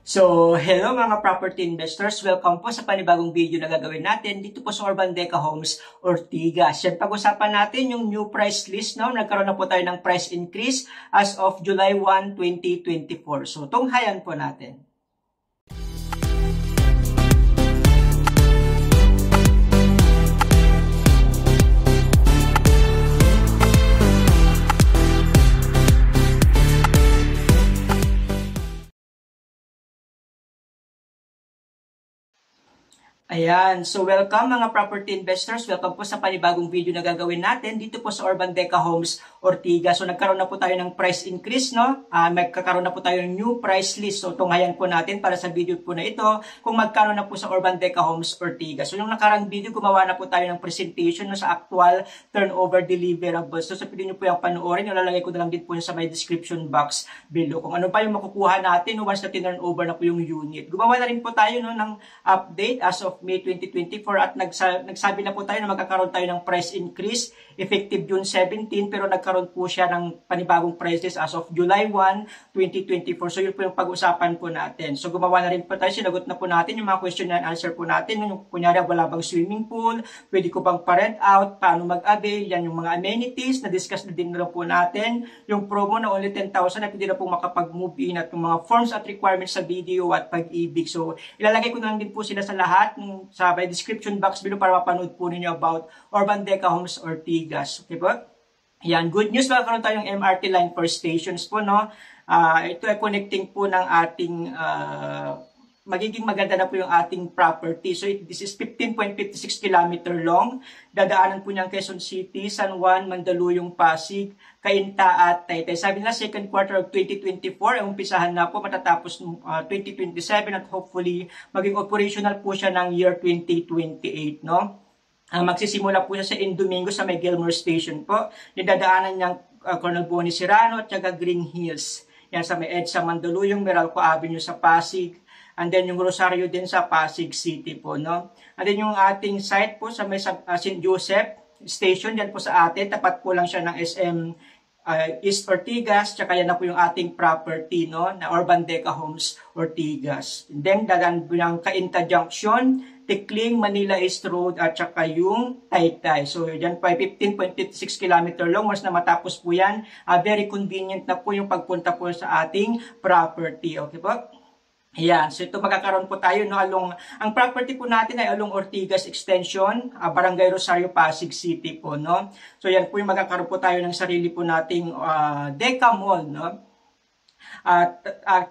So, hello mga property investors. Welcome po sa panibagong video na gagawin natin dito po sa Urban Deca Homes, Ortigas. Yan, pag-usapan natin yung new price list. No? Nagkaroon na po tayo ng price increase as of July 1, 2024. So, tunghayan po natin. Ayan, so welcome mga property investors. Welcome po sa panibagong video na gagawin natin dito po sa Urban Deca Homes, Ortigas. So nagkaroon na po tayo ng price increase, no? Magkakaroon na po tayo ng new price list. So tunghayan po natin para sa video po na ito kung magkano na po sa Urban Deca Homes, Ortigas. So yung nakarang video, gumawa na po tayo ng presentation no, sa actual turnover deliverables. So pwede nyo po yung panoorin. Nalalagay ko na lang din po sa my description box below. Kung ano pa yung makukuha natin once na turnover na po yung unit. Gumawa na rin po tayo no, ng update as of May 2024 at nagsabi na po tayo na magkakaroon tayo ng price increase effective June 17 pero nagkaroon po siya ng panibagong prices as of July 1, 2024. So yun po yung pag-usapan po natin. So gumawa na rin po tayo, sinagot na po natin yung mga question and answer po natin. Yung kunyari wala bang swimming pool, pwede ko bang pa-rent out, paano mag-avail, yan yung mga amenities, na-discuss na din na po natin. Yung promo na only 10,000 na pwede na po makapag-move in at yung mga forms at requirements sa video at pag-ibig. So ilalagay ko na lang din po sila sa lahat sa by description box below para mapanood po ninyo about Urban Deca Homes, Ortigas. Okay po? Yan, good news, magkakaroon tayong MRT line for stations po, no? Ito ay connecting po ng ating magiging maganda na po yung ating property. So this is 15.56 km long. Dadaanan po niyang Quezon City, San Juan, Mandaluyong, Pasig, Cainta at Taytay. Sabi nila second quarter of 2024, ang umpisahan na po matatapos 2027 at hopefully maging operational po siya ng year 2028, no? Magsisimula po siya sa Indomingo sa may Gilmore Station po. Dadaanan niyang Colonel Boni Serrano at saka Green Hills. Yan sa may EDSA Mandaluyong, Meralco Avenue sa Pasig. And then yung Rosario din sa Pasig City po, no? And then yung ating site po sa may St. Joseph Station, yan po sa atin. Tapat po lang siya ng SM East Ortigas, tsaka yan na po yung ating property, no? Na Urban Deca Homes, Ortigas. And then dadaan po yung Cainta Junction, Tikling, Manila East Road, at saka yung Taytay. So yan po ay 15.56 km long. Once na matapos po yan, very convenient na po yung pagpunta po sa ating property. Okay po? Ayan, so ito magkakaroon po tayo, no, ang property po natin ay along Ortigas Extension, Barangay Rosario, Pasig City po, no. So yan po yung magkakaroon po tayo ng sarili po nating Deca Mall, no.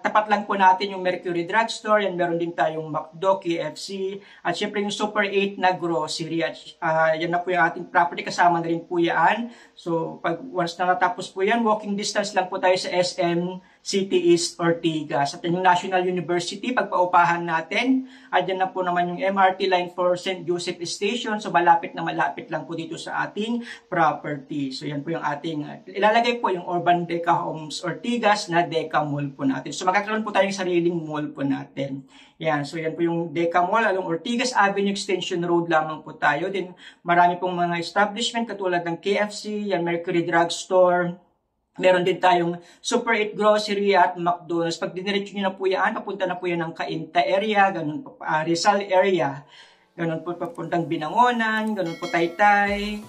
Tapat lang po natin yung Mercury Drugstore, yan meron din tayong McDo, KFC, at syempre yung Super 8 na grocery. At yan na po yung ating property, kasama na rin po yan. So once na natapos po yan, walking distance lang po tayo sa SM City East Ortigas. At yung National University, pagpaupahan natin. At yan na po naman yung MRT line for St. Joseph Station. So malapit na malapit lang po dito sa ating property. So yan po yung ating, ilalagay po yung Urban Deca Homes, Ortigas na Deca Mall po natin. So magkakaroon po tayong sariling mall po natin. Yan, so yan po yung Deca Mall along Ortigas Avenue Extension Road lamang po tayo. Then marami pong mga establishment katulad ng KFC, yan Mercury Drugstore. Meron din tayong Super 8 Grocery at McDonald's. Pag diniretso nyo na po yan, papunta na po yan ng Cainta area, ganun po, Rizal area. Ganun po papuntang Binangonan, ganun po Taytay.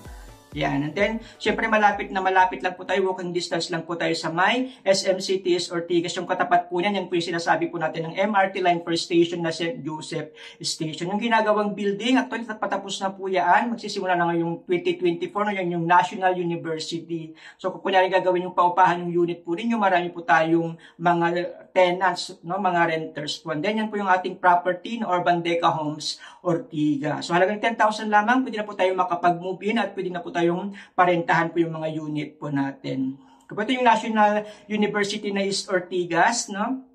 Yan. And then, syempre malapit lang po tayo, walking distance lang po tayo sa may SM Cities Ortigas. Yung katapat po niyan, yan po yung sinasabi po natin ng MRT line for station na St. Joseph Station. Yung ginagawang building, actually patapos na po yan. Magsisimula na ngayong 2024, no, yan yung National University. So kung kunyari gagawin yung paupahan yung unit po ninyo, marami po tayong mga tenants, no, mga renters po. And then yan po yung ating property na Urban Deca Homes, Ortigas. So halagang 10,000 lamang, pwede na po tayo makapag-move in at pwede na po tayong parentahan po yung mga unit po natin. Kapag ito yung National University na East Ortigas, no?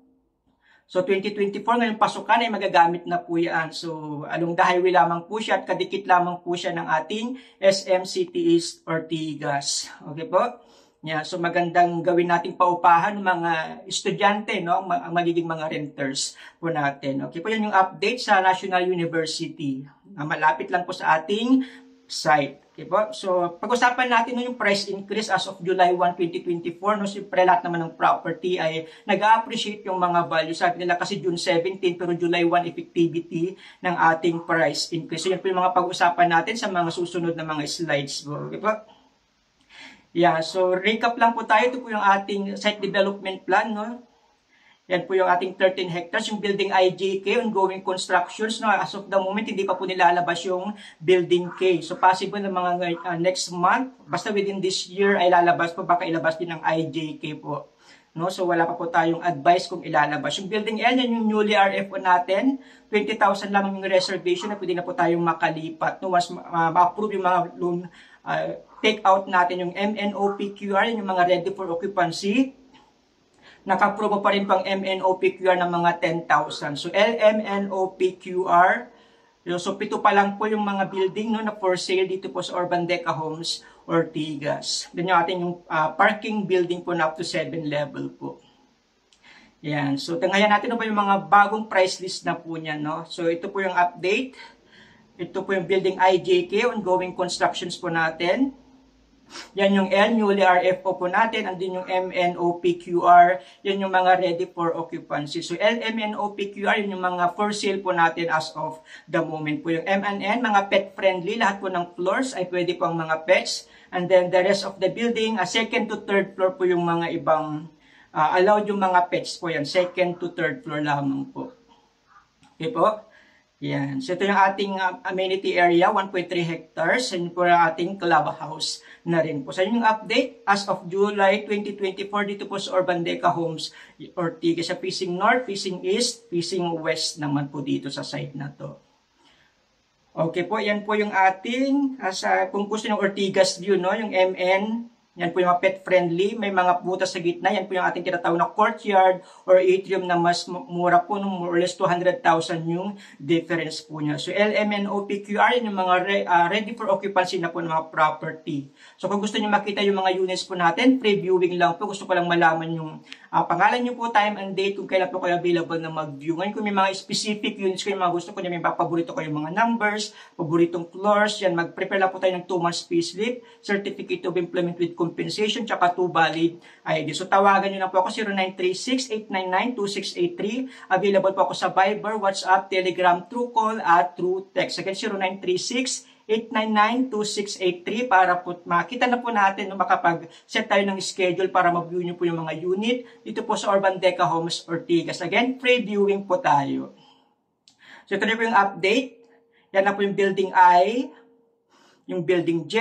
So 2024 ngayong pasukan ay magagamit na po yan. So along the highway lamang po siya at kadikit lamang po siya ng ating SM City East Ortigas. Okay po? Yeah, so magandang gawin nating paupahan ng mga estudyante, no? Ang magiging mga renters po natin. Okay po, yan yung update sa National University. Malapit lang po sa ating site. Okay po? So, pag-usapan natin yung price increase as of July 1, 2024. No? Siyempre, lahat naman ng property ay nag-appreciate yung mga value. Sabi nila kasi June 17, pero July 1 effectivity ng ating price increase. So, yun po yung mga pag-usapan natin sa mga susunod na mga slides po. Okay po? Yeah, so recap lang po tayo. Ito po yung ating site development plan. No? Yan po yung ating 13 hectares, yung building IJK, ongoing constructions. No? As of the moment, hindi pa po nilalabas yung building K. So possible na mga next month, basta within this year ay lalabas po, baka ilabas din ng IJK po. No? So wala pa po tayong advice kung ilalabas. Yung building L, yan yung newly RFO natin. 20,000 lang yung reservation na pwede na po tayong makalipat. No? Once ma-approve yung mga loan, take out natin yung MNOPQR, yung mga ready for occupancy. Nakaprobo pa rin pang MNOPQR ng mga 10,000. So, LMNOPQR. So, 7 pa lang po yung mga building no, na for sale dito po sa Urban Deca Homes, Ortigas. Then yung ating parking building po na up to 7 level po. Yan. So, tanghayan natin ba yung mga bagong price list na po niyan. No? So, ito po yung update. Ito po yung building IJK, ongoing constructions po natin. Yan yung L, newly RFO po natin. Andin yung MNOPQR. Yan yung mga ready for occupancy. So, LMNOPQR, yun yung mga for sale po natin as of the moment po. Yung MNN, mga pet friendly. Lahat po ng floors ay pwede po ang mga pets. And then the rest of the building, second to third floor po yung mga ibang allowed yung mga pets po yan. Second to third floor lamang po. Okay po? Yan. So, ito yung ating amenity area, 1.3 hectares. Yan po yung ating clubhouse na rin po. So, yung update as of July 2024 dito po sa Urban Deca Homes, Ortigas. Sa facing north, facing east, facing west naman po dito sa site na to. Okay po, yan po yung ating, kung gusto ng Ortigas view, no, yung MN. Yan po yung mga pet friendly, may mga butas sa gitna. Yan po yung ating tinatawag na courtyard or atrium na mas mura po, more or less 200,000 yung difference po niya. So LMNOPQR, yan yung mga ready for occupancy na po ng mga property. So kung gusto niyo makita yung mga units po natin, previewing lang po. Gusto ko lang malaman yung pangalan niyo po, time and date, kung kailan po kayo available na mag-view. Ngayon kung may mga specific units kayo, mga gusto ko niya, may paborito kayo mga numbers, paboritong floors, yan, mag-prepare lang po tayo ng 2 months payslip, certificate of employment with compensation, tsaka 2 valid ID. So, tawagan nyo na po ako, 0936-899-2683. Available po ako sa Viber, WhatsApp, Telegram, Truecall, at True Text. Again, 0936-899-2683 para po makita na po natin, no, makapag-set tayo ng schedule para mag-view nyo po yung mga unit dito po sa Urban Deca Homes, Ortigas. Again, previewing po tayo. So, ito na po yung update. Yan na po yung building I, yung building J,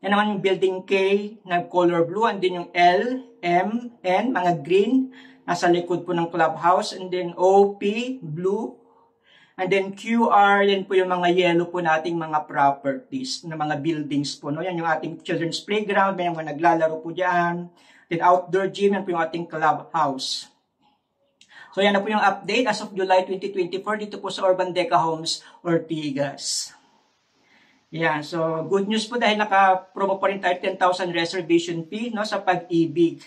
yan naman yung building K na color blue, and then yung L, M, N, mga green, nasa likod po ng clubhouse, and then O, P, blue, and then QR, yan po yung mga yellow po nating mga properties, na mga buildings po. No? Yan yung ating children's playground, may mga naglalaro po dyan. Then outdoor gym, yan po yung ating clubhouse. So yan na po yung update as of July 2024 dito po sa Urban Deca Homes, Ortigas. Yan, so good news po dahil naka-promo pa rin tayo 10,000 reservation fee, no, sa Pag-ibig.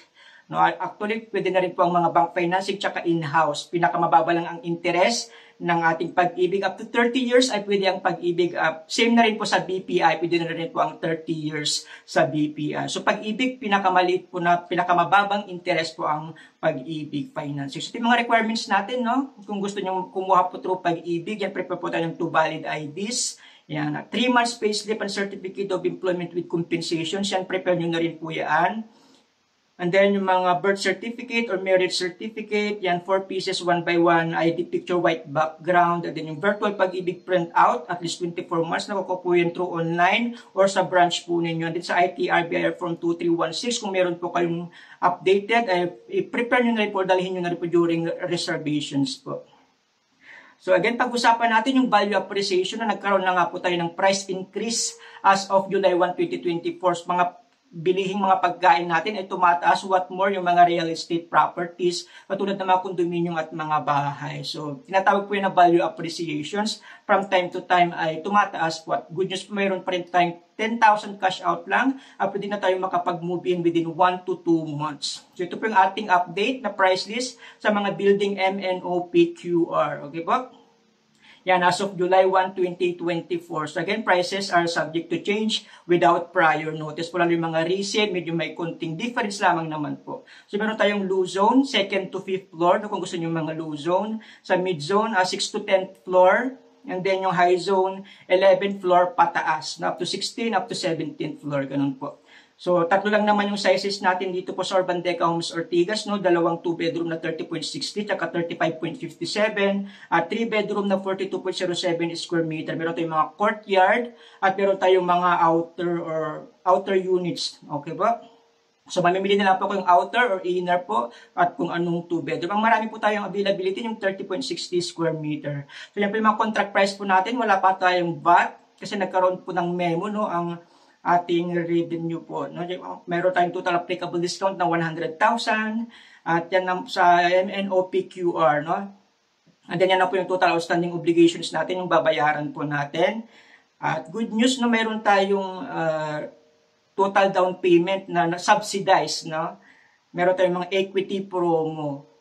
No, actually, pwede na rin po ang mga bank financing tsaka in-house. Pinakamababa lang ang interest ng ating Pag-ibig. Up to 30 years ay pwede ang Pag-ibig. Same na rin po sa BPI, pwede na rin po ang 30 years sa BPI. So Pag-ibig, pinakamaliit po na, pinakamababang interest po ang Pag-ibig financing. So ito yung mga requirements natin, no? Kung gusto nyo kumuha po through Pag-ibig, yan, prepare po tayo ng 2 valid IDs. Yan, 3 months payslip and certificate of employment with compensation. Yan, prepare nyo na rin po yan. And then, yung mga birth certificate or marriage certificate, yan, 4 pieces, 1 by 1, ID picture, white background. And then, yung virtual Pag-ibig print out, at least 24 months, nakukuha po yun through online or sa branch po ninyo. And then, sa ITRBIR Form 2316, kung meron po kayong updated, i-prepare nyo na rin po, dalhin nyo na rin po during reservations po. So again, pag-usapan natin yung value appreciation na nagkaroon na nga po tayo ng price increase as of July 1, 2024. Mga bilihing mga pagkain natin ay tumataas. What more, yung mga real estate properties, katulad ng mga condominium at mga bahay. So tinatawag po yun na value appreciations. From time to time ay tumataas. What good news po, mayroon pa rin tayong 10,000 cash out lang. Pwede na tayo makapag-move in within 1 to 2 months. So ito po yung ating update na price list sa mga building MNOPQR. Okay po? Yan, as of July 1, 2024. So again, prices are subject to change without prior notice. Po lalo yung mga resale, medyo may konting difference lamang naman po. So meron tayong low zone, 2nd to 5th floor, no, kung gusto nyo mga low zone. Sa mid zone, 6th to 10th floor. And then yung high zone, 11th floor pataas, na up to 16, up to 17th floor, ganun po. So, tatlo lang naman yung sizes natin dito po sa Urban Deca Homes Ortigas, no? Dalawang 2-bedroom na 30.60, tsaka 35.57, at 3-bedroom na 42.07 square meter. Meron tayong mga courtyard, at meron tayong mga outer units. Okay ba? So, mamimili na lang po kung outer or inner po, at kung anong 2-bedroom. Ang marami po tayong availability, yung 30.60 square meter. So, yan po yung mga contract price po natin. Wala pa tayong VAT, kasi nagkaroon po ng memo, no? Ang ating revenue po. No? Meron tayong total applicable discount na 100,000 at yan sa MNOPQR. No? And then yan na po yung total outstanding obligations natin, yung babayaran po natin. At good news, no, meron tayong total down payment na subsidized. No? Meron tayong mga equity promo.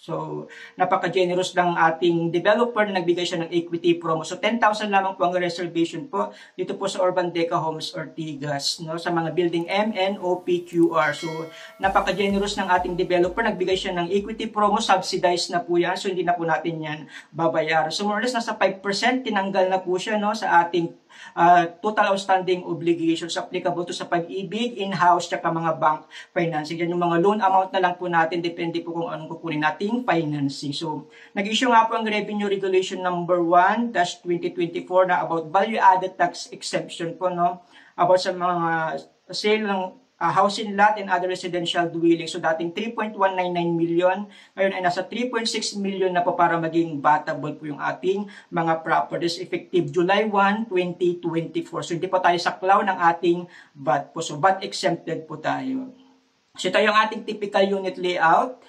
So, napaka-generous lang ating developer na nagbigay siya ng equity promo. So, 10,000 lamang po ang reservation po dito po sa Urban Deca Homes Ortigas, no, sa mga building MNOPQR. So, napaka-generous ng ating developer. Nagbigay siya ng equity promo, subsidized na po yan. So, hindi na po natin yan babayaran. So, more or less, nasa 5%, tinanggal na po siya, no, sa ating total outstanding obligations applicable to sa Pag-ibig, in-house, tsaka mga bank financing. Yan yung mga loan amount na lang po natin, depende po kung anong kukunin nating financing. So, nag-issue nga po ang Revenue Regulation number 1-2024 na about value-added tax exemption po, no? About sa mga sale ng housing lot and other residential dwelling. So, dating 3.199 million, ngayon ay nasa 3.6 million na po para maging battable po yung ating mga properties effective July 1, 2024. So, hindi po tayo saklaw ng ating VAT po. So, VAT exempted po tayo. So, ito yung ating typical unit layout.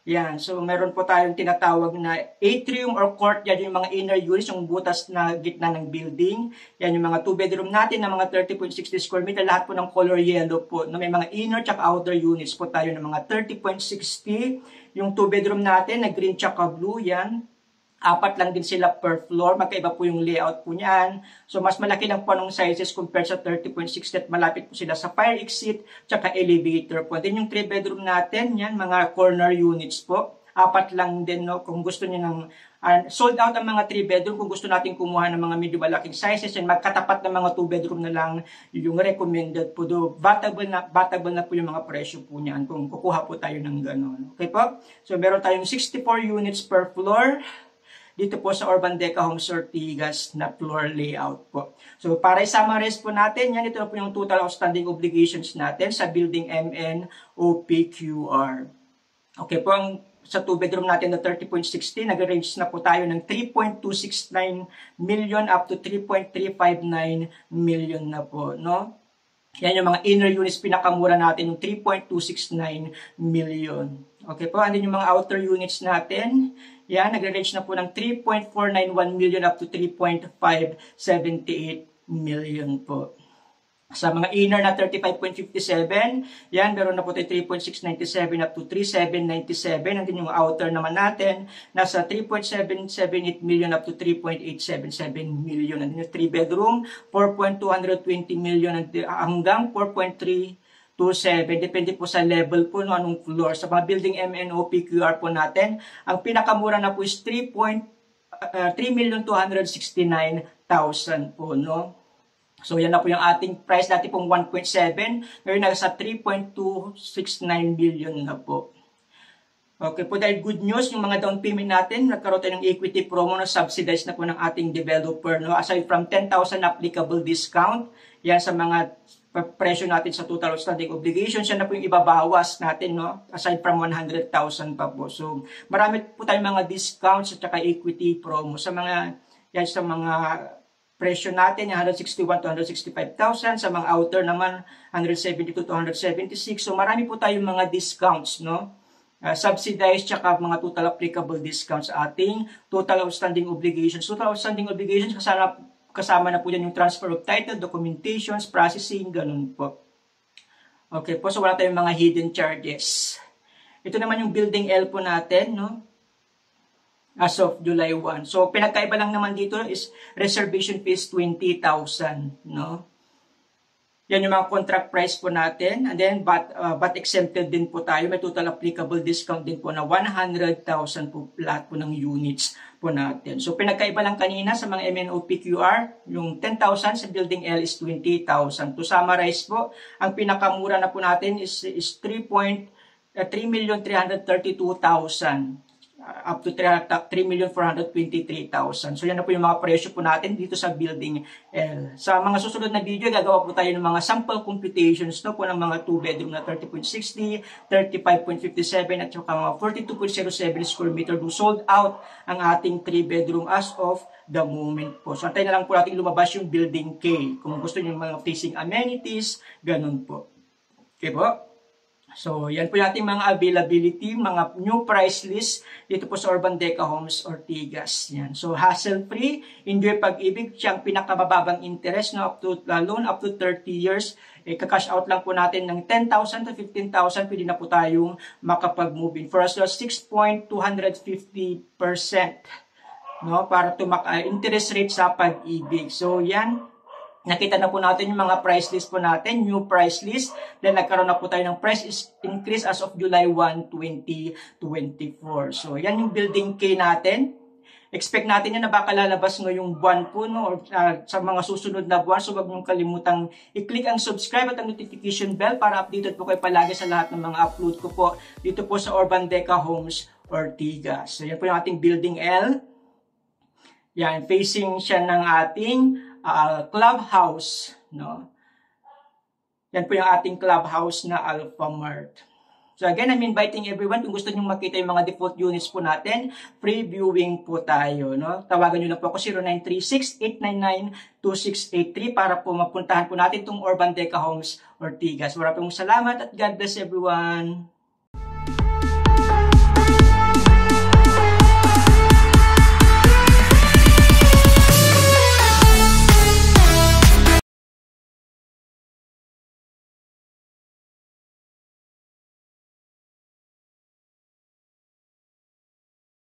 Yan. So, meron po tayong tinatawag na atrium or courtyard, yung mga inner units, yung butas na gitna ng building. Yan, yung mga 2-bedroom natin na mga 30.60 square meter, lahat po ng color yellow po. Na may mga inner tsaka outer units po tayo ng mga 30.60. Yung 2-bedroom natin na green tsaka blue, yan. 4 lang din sila per floor. Magkaiba po yung layout po niyan. So, mas malaki lang po ng sizes compared sa 30.6 at malapit po sila sa fire exit tsaka elevator po. Then yung 3-bedroom natin, yan, mga corner units po. 4 lang din, no? Kung gusto niyo ng sold out ang mga 3-bedroom. Kung gusto natin kumuha ng mga medyo malaking sizes, yan, magkatapat ng mga 2-bedroom na lang yung recommended po. Do battable na po yung mga presyo po niyan kung kukuha po tayo ng gano'n. Okay po? So, meron tayong 64 units per floor dito po sa Urban Deca Homes Ortigas na floor layout po. So, para i-summarize po natin, yan, ito na po yung total outstanding obligations natin sa building MNOPQR. Okay po, sa 2-bedroom natin na 30.60, nag-range na po tayo ng 3.269 million up to 3.359 million na po, no? Yan yung mga inner units, pinakamura natin, yung 3.269 million. Okay po, andin yung mga outer units natin. Yan, nagre-range na po ng 3.491 million up to 3.578 million po. Sa mga inner na 35.57, yan, meron na po tayo 3.697 up to 3.797. Andin yung outer naman natin, nasa 3.778 million up to 3.877 million. Andin yung 3-bedroom, 4.220 million hanggang 4.327. Depende po sa level po, no, anong floor. Sa mga building MNOPQR po natin, ang pinakamura na po is 3,269,000 po, no? So, yan na po yung ating price. Dati pong 1.7, ngayon nasa 3.269 billion na po. Okay po, dahil good news, yung mga down payment natin, nagkaroon tayo ng equity promo na subsidized na po ng ating developer, no? Aside from 10,000 applicable discount, yan sa mga presyo natin sa total outstanding obligations, yan na po yung ibabawas natin, no? Aside from 100,000 pa po. So, marami po tayong mga discounts at saka equity promo sa mga, yan sa mga presyo natin, yung 161 to 165,000. Sa mga outer naman, 172 to 176. So, marami po tayong mga discounts, no? Subsidized, tsaka mga total applicable discounts sa ating total outstanding obligations. Total outstanding obligations, kasama na po yan yung transfer of title, documentations, processing, ganun po. Okay po, so wala tayong mga hidden charges. Ito naman yung building L po natin, no? as of July 1. So, pinagkaiba lang naman dito is reservation fees 20,000, no? Yan yung mga contract price po natin. And then, but exempted din po tayo. May total applicable discount din po na 100,000 po lahat po ng units po natin. So, pinagkaiba lang kanina sa mga MNO PQR, yung 10,000 sa Building L is 20,000. To summarize po, ang pinakamura na po natin is 3,332,000. Up to 3,423,000. So, yan na po yung mga presyo po natin dito sa Building L. Sa mga susunod na video, gagawa po tayo ng mga sample computations no, po ng mga 2-bedroom na 30.60, 35.57 at saka mga 42.07 square meter. Sold out ang ating 3-bedroom as of the moment po. So, antayin na lang po natin lumabas yung Building K. Kung gusto nyo yung mga facing amenities, ganun po. Okay po? So, yan po yung ating mga availability, mga new price list dito po sa Urban Deca Homes Ortigas. Yan. So, hassle-free, enjoy pag-ibig, siyang pinakamababang interest na loan up to 30 years. Kakash out lang po natin ng 10,000 to 15,000, pwede na po tayong makapag-move in. For us, 6.250%. No, para interest rate sa pag-ibig. So, yan. Nakita na po natin yung mga price list po natin, new price list. Then nagkaroon na po tayo ng price increase as of July 1, 2024. So, yan yung Building K natin. Expect natin yan na baka lalabas ngayong buwan po, no? Or sa mga susunod na buwan. So, wag niyong kalimutang i-click ang subscribe at ang notification bell para updated po kayo palagi sa lahat ng mga upload ko po dito po sa Urban Deca Homes Ortigas. So, yan po yung ating Building L. Yan, facing siya ng ating clubhouse, no? Yan po yung ating clubhouse na Alpha Mart. So again, I'm inviting everyone, kung gusto niyo makita yung mga default units po natin, free viewing po tayo, no? Tawagan niyo lang po ako 0936-899-2683 para po mapuntahan po natin itong Urban Deca Homes Ortigas. Maraming salamat at God bless everyone.